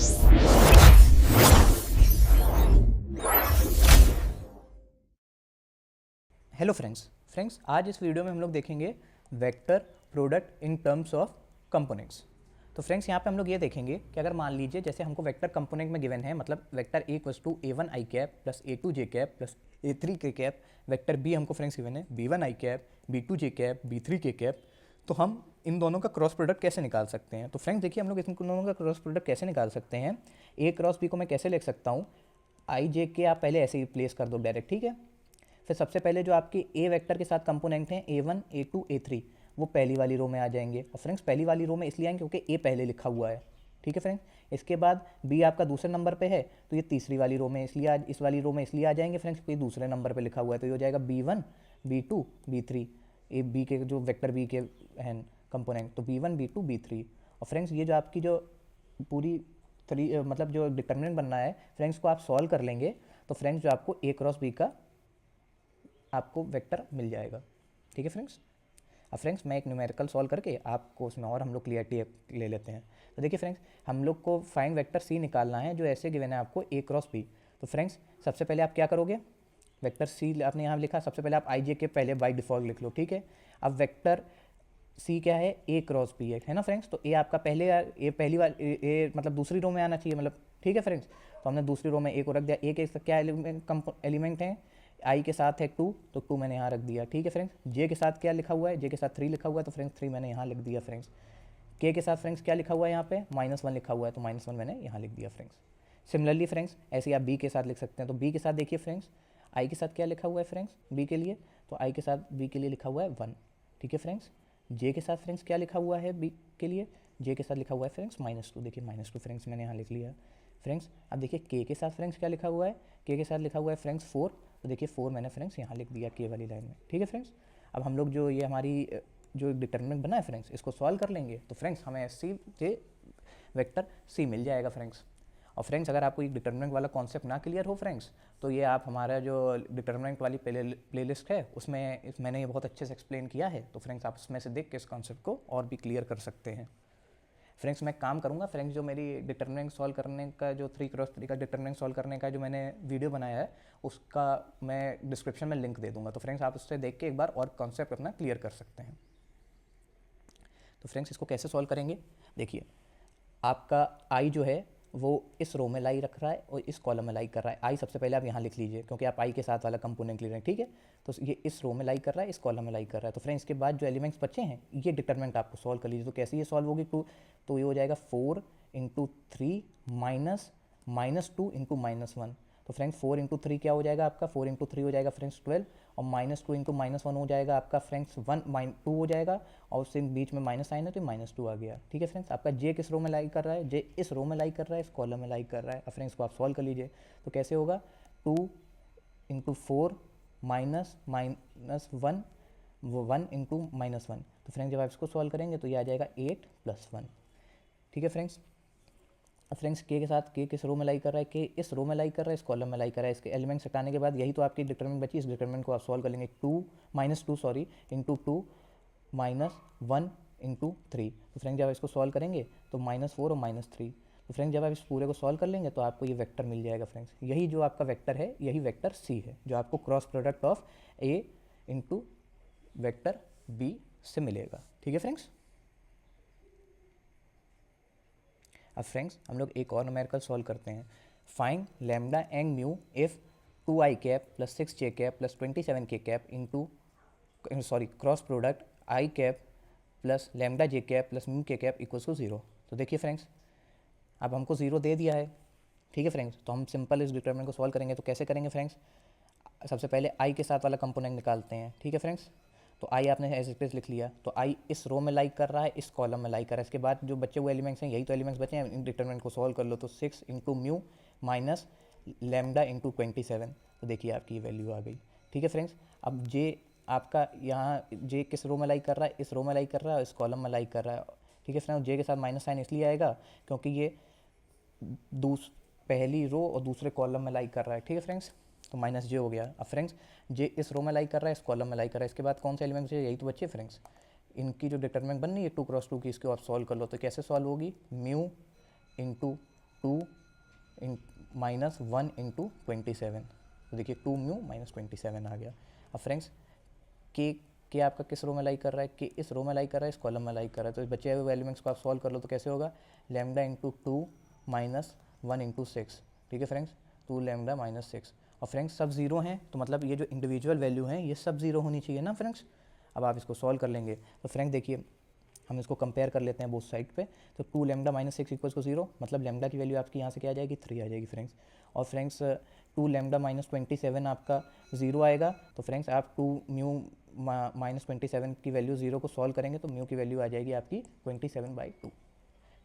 Hello friends आज इस video में हम लोग देखेंगे vector product in terms of components. तो फ्रेंड्स यहाँ पे हम लोग ये देखेंगे कि अगर मान लीजिए जैसे हमको वेक्टर कंपोनेंट में गिवन है, मतलब vector A equals to A one I cap plus A two J cap plus A three K cap, vector B हमको फ्रेंड्स गिवन है B one I cap B two J cap B three K cap. तो हम इन दोनों का cross product कैसे निकाल सकते हैं? तो फ्रेंड्स देखिए हम लोग इन दोनों का क्रॉस प्रोडक्ट कैसे निकाल सकते हैं। ए क्रॉस बी को मैं कैसे लिख सकता हूँ, आई जे के आप पहले ऐसे ही प्लेस कर दो डायरेक्ट, ठीक है। फिर सबसे पहले जो आपके ए वेक्टर के साथ कंपोनेंट हैं A one A two A three, वो पहली वाली रो में आ जाएंगे। और फ्रेंड्स पहली वाली रो में इसलिए आएंगे क्योंकि ए पहले लिखा हुआ है, ठीक है फ्रेंड्स। इसके बाद बी आपका दूसरे नंबर पे है तो ये तीसरी वाली रो में इसलिए इस वाली रो में इसलिए आ जाएंगे फ्रेंड्स क्योंकि दूसरे नंबर पे लिखा हुआ है। तो ये हो जाएगा B one B two B three, A B के जो वेक्टर बी के हैं कंपोनेंट, तो B one B two B three. और फ्रेंड्स ये जो आपकी जो पूरी मतलब जो डिटर्मिनेंट बनना है फ्रेंड्स को आप सॉल्व कर लेंगे तो फ्रेंड्स जो आपको ए क्रॉस बी का आपको वेक्टर मिल जाएगा, ठीक है फ्रेंड्स। अब फ्रेंड्स मैं एक न्यूमेरिकल सॉल्व करके आपको उसमें और हम लोग क्लियरिटी ले लेते हैं। तो देखिए फ्रेंड्स हम लोग को फाइंड वेक्टर सी निकालना है जो ऐसे गिवन है आपको ए क्रॉस बी। तो फ्रेंड्स सबसे पहले आप क्या करोगे, वेक्टर सी आपने यहाँ लिखा, सबसे पहले आप आई जे के पहले बाई डिफॉल्ट लिख लो, ठीक है। अब वेक्टर सी क्या है, ए क्रॉस बी है ना फ्रेंड्स। तो ए आपका पहले ए पहली बार ए मतलब दूसरी रो में आना चाहिए, मतलब ठीक है फ्रेंड्स। तो हमने दूसरी रो में ए को रख दिया। ए के क्या एलिमेंट है, आई के साथ है टू, तो टू मैंने यहाँ रख दिया, ठीक है फ्रेंड्स। जे के साथ क्या लिखा हुआ है, जे के साथ थ्री लिखा हुआ है तो फ्रेंड्स थ्री मैंने यहाँ लिख दिया फ्रेंड्स। के साथ फ्रेंड्स क्या लिखा हुआ है यहाँ पे, माइनस वन लिखा हुआ है तो माइनस वन मैंने यहाँ लिख दिया फ्रेंड्स। सिमिलरली फ्रेंड्स ऐसे ही आप बी के साथ लिख सकते हैं। तो बी के साथ देखिए फ्रेंड्स आई के साथ क्या लिखा हुआ है फ्रेंड्स बी के लिए, तो आई के साथ बी के लिए लिखा हुआ है वन, ठीक है फ्रेंड्स। जे के साथ फ्रेंड्स क्या लिखा हुआ है बी के लिए, जे के साथ लिखा हुआ है फ्रेंड्स माइनस टू, देखिए माइनस टू फ्रेंड्स मैंने यहाँ लिख लिया फ्रेंड्स। अब देखिए के साथ फ्रेंड्स क्या लिखा हुआ है, के साथ लिखा हुआ है फ्रेंड्स फोर, तो देखिए फोर मैंने फ्रेंड्स यहाँ लिख दिया के वाली लाइन में, ठीक है फ्रेंड्स। अब हम लोग जो ये हमारी जो डिटर्मिनेंट बना है फ्रेंड्स इसको सॉल्व कर लेंगे तो फ्रेंड्स हमें सी जे वेक्टर सी मिल जाएगा फ्रेंड्स। और फ्रेंड्स अगर आपको एक डिटर्मिनेंट वाला कॉन्सेप्ट ना क्लियर हो फ्रेंड्स तो ये आप हमारा जो डिटर्मिनेंट वाली प्लेलिस्ट है उसमें मैंने ये बहुत अच्छे से एक्सप्लेन किया है, तो फ्रेंड्स आप उसमें से देख के इस कॉन्सेप्ट को और भी क्लियर कर सकते हैं। फ्रेंड्स मैं काम करूंगा फ्रेंड्स, जो मेरी डिटर्मिनेंट सॉल्व करने का जो 3x3 का डिटर्मिनेंट सॉल्व करने का जो मैंने वीडियो बनाया है उसका मैं डिस्क्रिप्शन में लिंक दे दूंगा, तो फ्रेंड्स आप उससे देख के एक बार और कॉन्सेप्ट अपना क्लियर कर सकते हैं। तो फ्रेंड्स इसको कैसे सॉल्व करेंगे, देखिए आपका आई जो है वो इस रो में लाई रख रहा है और इस कॉलम में लाई कर रहा है। आई सबसे पहले आप यहाँ लिख लीजिए क्योंकि आप आई के साथ वाला कंपोनेंट ले रहे हैं, ठीक है। तो ये इस रो में लाई कर रहा है, इस कॉलम में लाई कर रहा है। तो फ्रेंड्स इसके बाद जो एलिमेंट्स बचे हैं ये डिटरमिनेंट आपको सॉल्व कर लीजिए। तो कैसे ये सॉल्व होगी, टू, तो ये हो जाएगा four into three minus two into minus one. तो फ्रेंड्स फोर इंटू थ्री क्या हो जाएगा आपका, फोर इंटू थ्री हो जाएगा फ्रेंड्स 12, और minus two into minus one हो जाएगा आपका फ्रेंड्स टू हो जाएगा, और उससे बीच में माइनस साइन है तो माइनस टू आ गया, ठीक है फ्रेंड्स। आपका जे किस रो में लाई कर रहा है, जे इस रो में लाई कर रहा है, इस कॉलम में लाई कर रहा है। अब फ्रेंड्स को आप सॉल्व कर लीजिए तो कैसे होगा, two into four minus one, वो वन इंटू माइनस वन। तो फ्रेंड्स जब आप इसको सॉल्व करेंगे तो ये आ जाएगा 8 प्लस 1, ठीक है फ्रेंड्स। फ्रेंड्स के साथ के किस रो में लाई कर रहा है, के इस रो में लाई कर रहा है, इस कॉलम में लाई कर रहा है। इसके एलिमेंट्स हटाने के बाद यही तो आपकी डिटरमिनेंट बची, इस डिटरमिनेंट को आप सॉल्व कर लेंगे। Minus two into two minus one into three. तो फ्रेंड्स जब आप इसको सॉल्व करेंगे तो माइनस फोर और माइनस थ्री। तो फ्रेंड्स जब आप इस पूरे को सॉल्व कर लेंगे तो आपको ये वेक्टर मिल जाएगा फ्रेंड्स। यही जो आपका वेक्टर है यही वेक्टर सी है जो आपको cross product of A into vector B से मिलेगा, ठीक है फ्रेंड्स। अब फ्रेंड्स हम लोग एक और न्यूमेरिकल सॉल्व करते हैं। Find lambda and mu if 2i cap plus 6j cap plus 27k cap into cross product i cap plus lambda j cap plus mu k cap equals to 0। तो देखिए friends अब हमको 0 दे दिया है, ठीक है फ्रेंड्स। तो हम सिंपल इस डिटरमिनेंट को सॉल्व करेंगे। तो कैसे करेंगे फ्रेंड्स, सबसे पहले i के साथ वाला कंपोनेंट निकालते हैं, ठीक है फ्रेंड्स। तो आई आपने एज इट इज लिख लिया, तो आई इस रो में लाइक कर रहा है, इस कॉलम में लाइक कर रहा है। इसके बाद जो बचे हुए एलिमेंट्स हैं यही तो एलिमेंट्स बचे हैं, इन डिटरमिनेंट को सॉल्व कर लो। तो 6 into mu minus lambda into 27, तो देखिए आपकी वैल्यू आ गई, ठीक है फ्रेंड्स। अब जे आपका यहाँ जे किस रो में लाइक कर रहा है, इस रो में लाइक कर रहा है, इस कॉलम में लाइक कर रहा है, ठीक है फ्रेंड्स। जे के साथ माइनस साइन इसलिए आएगा क्योंकि ये पहली रो और दूसरे कॉलम में लाइक कर रहा है, ठीक है फ्रेंड्स। तो माइनस जे हो गया। अब फ्रेंड्स जे इस रो में लाइक कर रहा है, इस कॉलम में लाइक कर रहा है। इसके बाद कौन से एलिमेंट बचे, यही तो बचे फ्रेंड्स। इनकी जो डिटरमिनेंट बन रही है 2 क्रॉस 2 की, इसको आप सॉल्व कर लो। तो कैसे सॉल्व होगी, म्यू इंटू 2 इन माइनस 1 इंटू 27, तो देखिए 2 म्यू माइनस 27 आ गया। अब फ्रेंड्स के आपका किस रो में लाई कर रहा है, के इस रो में लाई कर रहा है, इस कॉलम में लाई कर रहा है, तो इस बचे हुए एलिमेंट्स को आप सॉल्व कर लो तो कैसे होगा, लैम्डा इंटू 2 माइनस 1 इंटू 6, ठीक है फ्रेंड्स, 2 लैम्डा माइनस 6। और फ्रेंड्स सब जीरो हैं, तो मतलब ये जो इंडिविजुअल वैल्यू हैं ये सब जीरो होनी चाहिए ना फ्रेंड्स। अब आप इसको सॉल्व कर लेंगे तो फ्रेंड्स देखिए हम इसको कंपेयर कर लेते हैं बोथ साइड पे, तो 2 लैम्डा माइनस 6 इक्वल्स को 0, मतलब लैम्डा की वैल्यू आपकी यहाँ से क्या आ जाएगी, 3 आ जाएगी फ्रेंड्स। और फ्रेंड्स 2 लैम्डा माइनस 27 आपका 0 आएगा, तो फ्रेंड्स आप 2 म्यू माइनस 27 की वैल्यू 0 को सॉल्व करेंगे तो म्यू की वैल्यू आ जाएगी आपकी 27/2,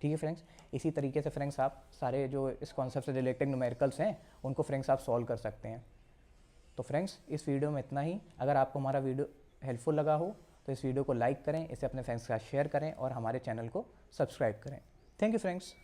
ठीक है फ्रेंड्स। इसी तरीके से फ्रेंड्स आप सारे जो इस कॉन्सेप्ट से रिलेटेड न्यूमेरिकल्स हैं उनको फ्रेंड्स आप सॉल्व कर सकते हैं। तो फ्रेंड्स इस वीडियो में इतना ही। अगर आपको हमारा वीडियो हेल्पफुल लगा हो तो इस वीडियो को लाइक करें, इसे अपने फ्रेंड्स के साथ शेयर करें और हमारे चैनल को सब्सक्राइब करें। Thank you friends.